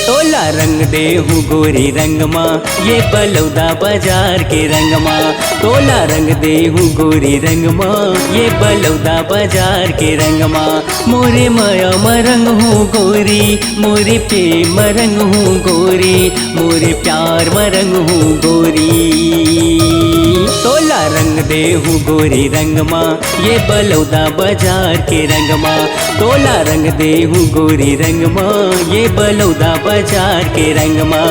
तोला रंग देहू गोरी रंगमा ये बलौदा बाजार के रंगमा। तोला रंग देहू गोरी रंगमा ये बलौदा बाजार के रंगमा। मोरे माया मरंग हूँ गोरी, मोरे प्रेम मरंग हूँ गोरी, मोरे प्यार मरंग हूँ गोरी। तोला रंग देहू गोरी रंगमा ये बलौदा बाजार के रंगमा। तोला रंग देहू गोरी रंगमा ये बलौदा बाजार के रंगमा।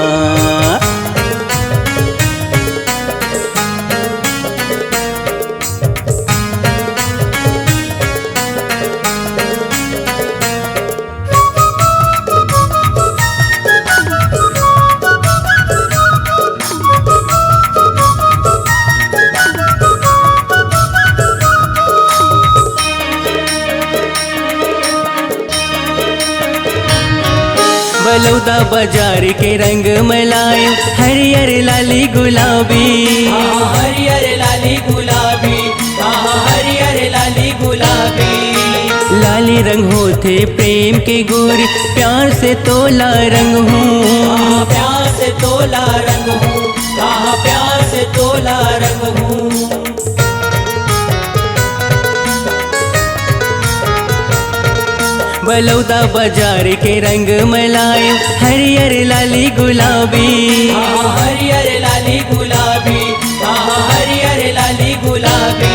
बलौदा बाजार के रंग मिलायो हरियर लाली गुलाबी। हरियर लाली गुलाबी, हरियर लाली गुलाबी। लाली रंग होते प्रेम के गोरी, प्यार से तोला रंग हूँ। प्यार से तोला रंग हूँ, प्यार से तोला रंग हूँ। बलौदा बाजार के रंग मिलायो हरियर लाली गुलाबी। हरियर लाली गुलाबी, हरियर लाली गुलाबी।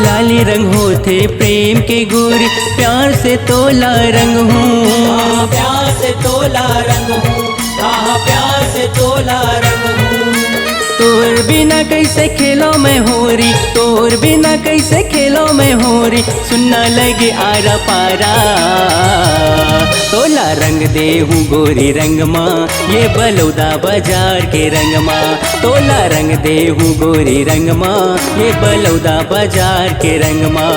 लाली रंग होते प्रेम के गोरी, प्यार से तोला रंग हूँ। प्यार से तोला रंग हूँ, प्यार से तोला रंग हूँ। तोर बिना कैसे खेलो मैं होरी, तोर बिना कैसे खेलो मैं होरी, सुनना लगे आरा पारा। तोला रंग देहू गोरी रंगमा ये बलौदा बाजार के रंगमा। तोला रंग देहू गोरी रंगमा ये बलौदा बाजार के रंगमा।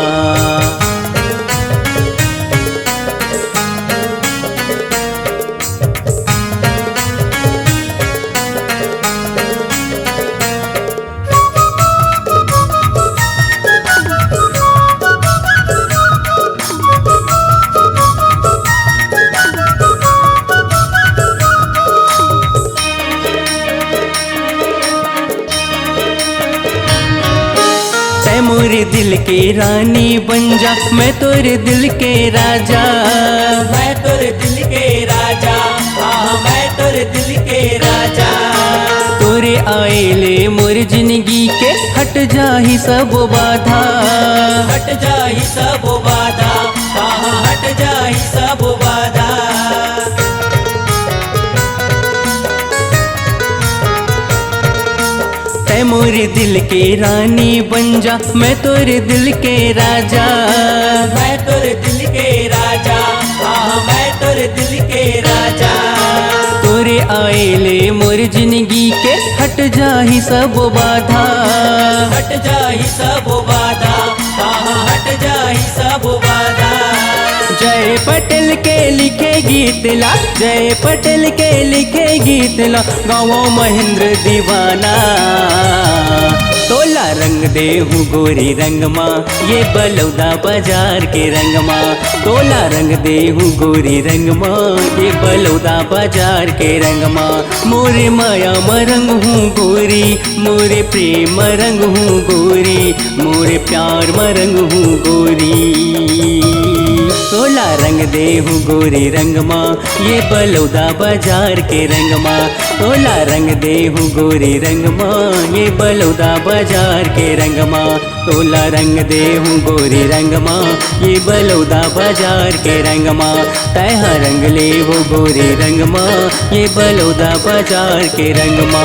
मोरे दिल के रानी बन जा, मैं तोरे दिल के राजा। मैं तोरे दिल के राजा, मैं तोरे दिल के राजा। तोरे आएले मोर जिंदगी के हट जाही सब बाधा। हट जाही सब बाधा, हट जाही सब बाधा। तै मोरे दिल के रानी बन जा, मैं तोरे दिल के राजा। मैं तोरे दिल के राजा, मैं तोरे दिल के राजा। तोरे आएले मोर जिंदगी के हट जाही सब बाधा। हट जाही सब बाधा, हट जाही सब बाधा। जय पटेल के लिखे गीत ला, जय पटेल के लिखे गीत ला, गाँव महेंद्र दीवाना। तोला रंग देहू गोरी रंगमा ये बलौदा बाजार के रंगमा। तोला रंग देहू गोरी रंगमा ये बलौदा बाजार के रंगमा। मोरे माया मरंग हूँ गोरी, मोरे प्रेम मरंग हूँ गोरी, मोरे प्यार मरंग हूँ गोरी। तोला रंग देहू गोरी रंगमा ये बलौदा बाजार के रंगमा। तोला रंग देहू गोरी रंगमा ये बलौदा बाजार के रंगमा। तोला रंग देहू गोरी रंगमा ये बलौदा बाजार के रंगमा। तैहा रंग ले वो गोरी रंगमा ये बलौदा बाजार के रंगमा।